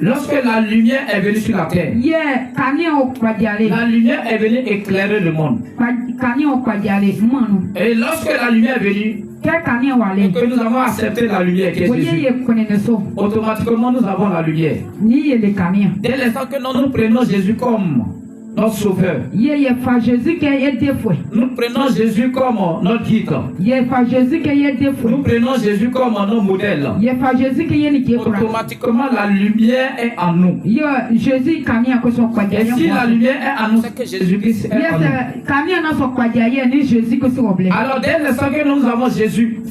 Lorsque la lumière est venue sur la terre, la lumière est venue éclairer le monde. Et lorsque la lumière est venue, et que nous avons accepté la lumière qui est Jésus, automatiquement nous avons la lumière. Dès l'instant que nous prenons Jésus comme notre sauveur, nous prenons Jésus comme notre guide, nous prenons Jésus comme notre modèle, automatiquement la lumière est en nous. Et si la lumière est en nous, c'est que Jésus-Christ est en nous. Alors dès l'instant que nous avons Jésus,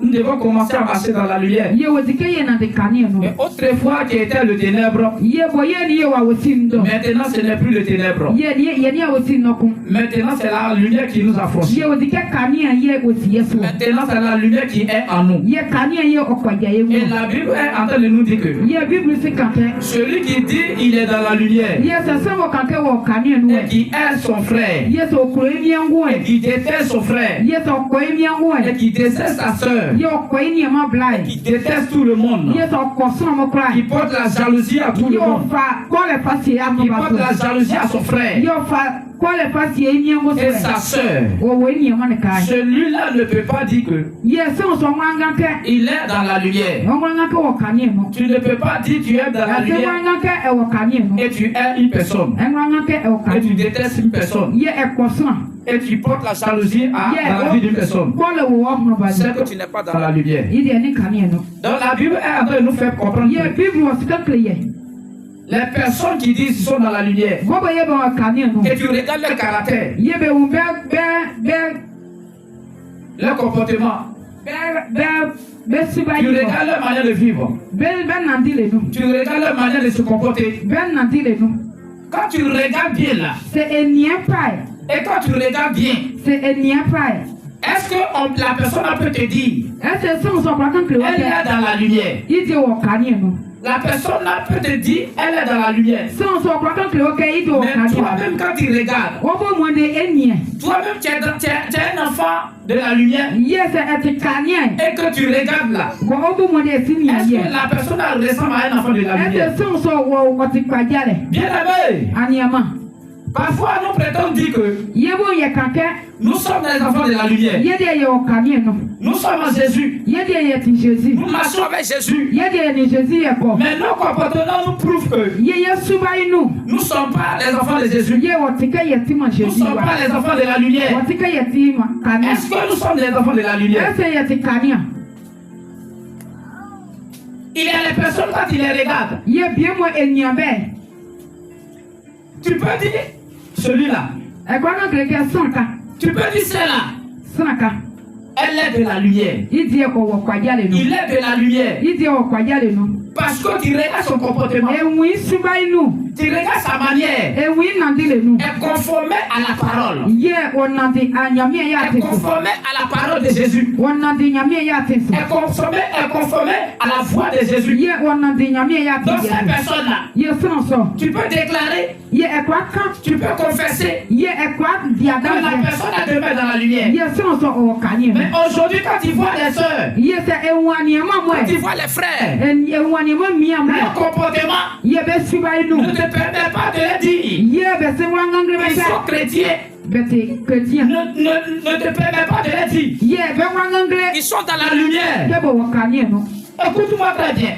nous devons commencer à marcher dans la lumière. Et autrefois qui était le ténèbre, maintenant ce n'est plus le ténèbre. Maintenant c'est la lumière qui nous affranchit. Maintenant c'est la lumière qui est en nous. Et la Bible est en train de nous dire que celui qui dit il est dans la lumière et qui aime son frère et qui déteste son frère et qui déteste sa soeur, qui déteste tout le monde, qui porte la jalousie à tout le monde, qui porte la jalousie à son frère et sa soeur, celui-là ne peut pas dire que il est dans la lumière. Tu ne peux pas dire tu es dans la lumière et tu es une personne et tu détestes une personne et tu portes la jalousie dans la vie d'une personne. C'est que tu n'es pas dans la lumière. Donc la Bible est en train de nous faire comprendre que les personnes qui disent qu'ils sont dans la lumière, et tu regardes leur caractère, leur comportement, tu regardes leur manière de vivre, tu regardes leur manière de se comporter. Quand tu regardes bien là, et quand tu regardes bien, est-ce que la personne peut te dire elle est dans la lumière? La personne là peut te dire elle est dans la lumière. Mais toi-même quand tu regardes, toi-même tu es un enfant de la lumière. Et que tu regardes là, est-ce que la personne ressemble à un enfant de la lumière? Bien aimé, parfois nous prétendons dire que nous sommes des enfants de la lumière. Nous sommes en Jésus. Nous marchons avec Jésus. Mais nos comportements nous prouvent que nous ne sommes pas les enfants de Jésus. Nous ne sommes pas les enfants de la lumière. Est-ce que nous sommes les enfants de la lumière? Il y a les personnes quand ils les regardent. Tu peux dire celui-là. Tu peux dire celle-là. Elle est de la lumière. Il est de la lumière. Parce que tu regardes son comportement. Tu regardes sa manière. Elle est conformée à la parole. Elle est conformée à la parole de Jésus. Elle est conformée à la voix de Jésus. Donc cette personne-là, tu peux déclarer, tu peux confesser que la personne est demeure dans la lumière. Mais aujourd'hui, quand tu vois les soeurs, quand tu vois les frères, leur comportement ne te permet pas de le dire. Ils sont chrétiens. Ne te permet pas de le dire. Ils sont dans la lumière. Écoute-moi très bien.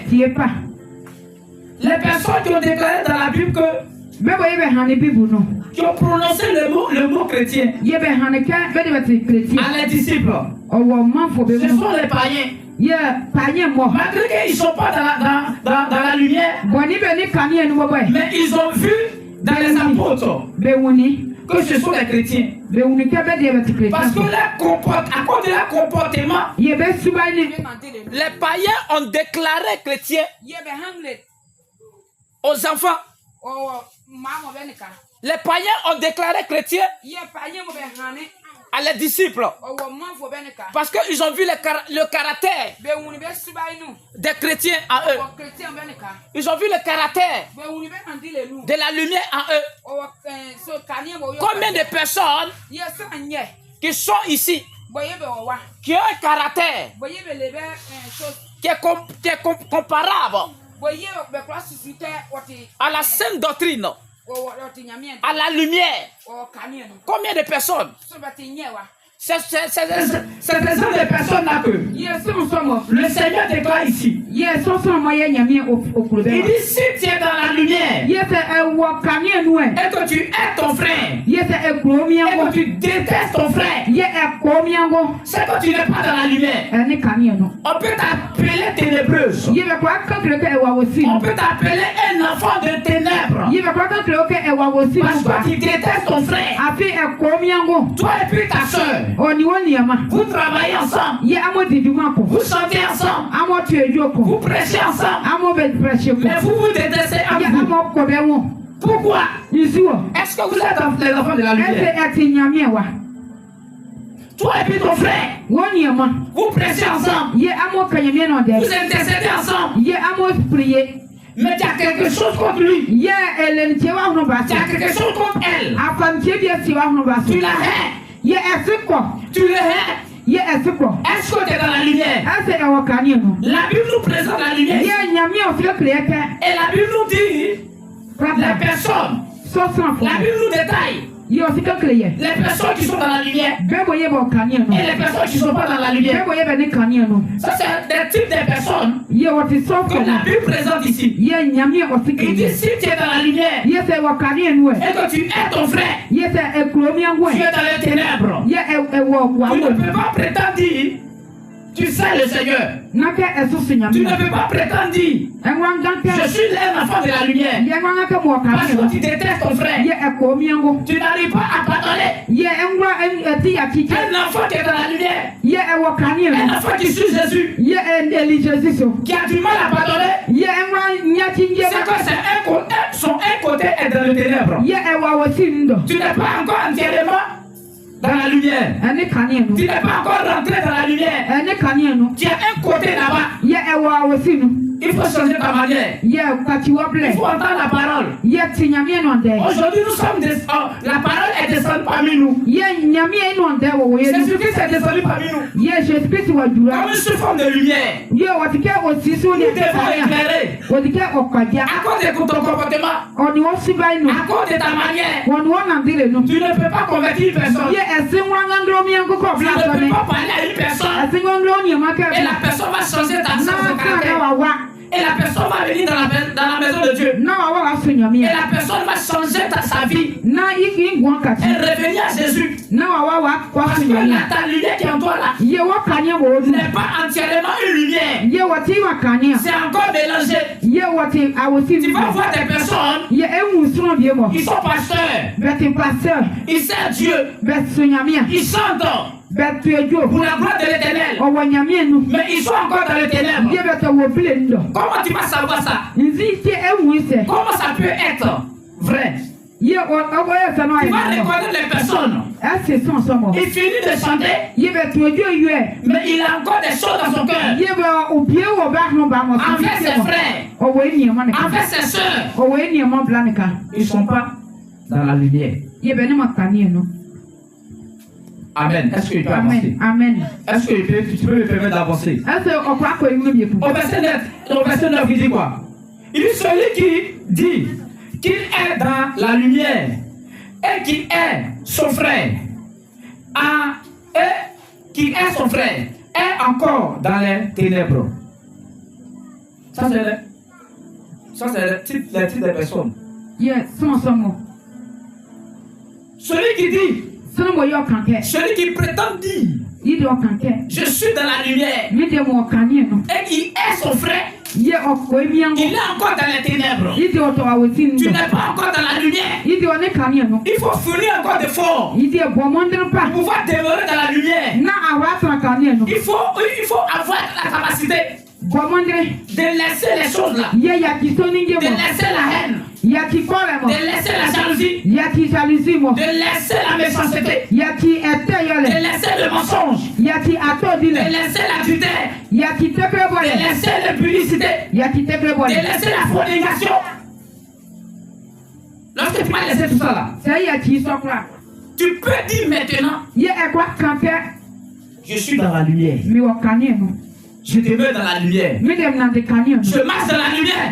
Les personnes qui ont déclaré dans la Bible que qui ont prononcé le mot chrétien à les disciples, ce sont les païens. Malgré qu'ils ne sont pas dans la lumière, mais ils ont vu dans les apôtres que ce sont les chrétiens. Parce que à cause de leur comportement, les païens ont déclaré chrétiens aux enfants. Les païens ont déclaré chrétiens à les disciples. Parce qu'ils ont vu le caractère des chrétiens en eux. Ils ont vu le caractère de la lumière en eux. Combien de personnes qui sont ici, qui ont un caractère qui est comparable à la sainte doctrine, à la lumière. Combien de personnes? C'est des personnes-là que le Seigneur déclare ici. Il dit si tu es dans la lumière et que tu aimes ton frère et que tu détestes ton frère, c'est que tu n'es pas dans la lumière. On peut t'appeler ténébreuse. On peut t'appeler un enfant de ténèbres parce que tu détestes ton frère. Toi et puis ta soeur, vous travaillez ensemble, vous chantez ensemble, vous prêchez ensemble, mais vous vous détestez entre vous. Pourquoi? Est-ce que vous êtes les enfants de la lumière? Toi et puis ton frère, vous prêchez ensemble, vous intercédez ensemble, mais tu as quelque chose contre lui. Tu as quelque chose contre elle. Tu la hais. Tu le hais. Est-ce que tu es dans la lumière? La Bible nous présente la lumière. Et la Bible nous dit les personnes. La Bible nous détaille les personnes qui sont dans la lumière et les personnes qui ne sont pas dans la lumière. Ça, c'est des types de personnes que la Bible présente ici. Il dit si tu es dans la lumière et que tu es ton frère, tu es dans les ténèbres. Tu ne peux pas prétendre dire tu sais le Seigneur. Tu ne peux pas prétendre dire je suis un enfant de la lumière parce que tu détestes ton frère. Tu n'arrives pas à pardonner un enfant qui est dans la lumière, un enfant qui suit Jésus, qui a du mal à pardonner. C'est que son un côté est dans le ténèbre. Tu n'es pas encore entièrement dans la lumière. Tu n'es pas encore rentré dans la lumière. Tu as un côté là-bas. Il faut changer ta manière. Il faut entendre la parole. Aujourd'hui, nous sommes la parole est descendue parmi nous. C'est ce qui s'est descendu parmi nous. Comme une forme de lumière. Nous devons éclairer. À cause de ton comportement, à cause de ta manière, tu ne peux pas convertir une personne. Tu ne peux pas parler à une personne et la personne va changer son caractère. Et la personne va venir dans la maison de Dieu. Et la personne va changer sa vie. Elle revenir à Jésus. Parce que ta lumière qui est en toi là n'est pas entièrement une lumière. C'est encore mélangé. Tu vas voir des personnes. Ils sont pasteurs. Ils servent Dieu. Ils chantent pour la gloire de l'Éternel. Mais ils sont encore dans les ténèbres. Comment tu vas savoir ça? Comment ça peut être vrai? Tu vas reconnaître les personnes. Il finit de chanter, mais il a encore des choses dans son cœur. Envers ses frères, envers ses soeurs. Ils ne sont pas dans la lumière. Amen. Est-ce que tu peux avancer? Amen. Est-ce que tu peux me permettre d'avancer? Au verset 9, il dit quoi? Il dit celui qui dit qu'il est dans la lumière et qui est son frère, est encore dans les ténèbres. Ça, c'est le type de personne. Celui qui dit, celui qui prétend dire je suis dans la lumière et qui est son frère, il est encore dans les ténèbres. Tu n'es pas encore dans la lumière. Il faut fournir encore d'efforts pour pouvoir demeurer dans la lumière. Il faut avoir la capacité de laisser les choses là, de laisser la haine, de laisser la jalousie, de laisser la méchanceté, de laisser le mensonge, de laisser l'adultère, de laisser l'impudicité, de laisser la fornication. Lorsque tu vas laisser tout ça là, tu peux dire maintenant je suis dans la lumière. Je demeure dans la lumière. Je marche dans la lumière.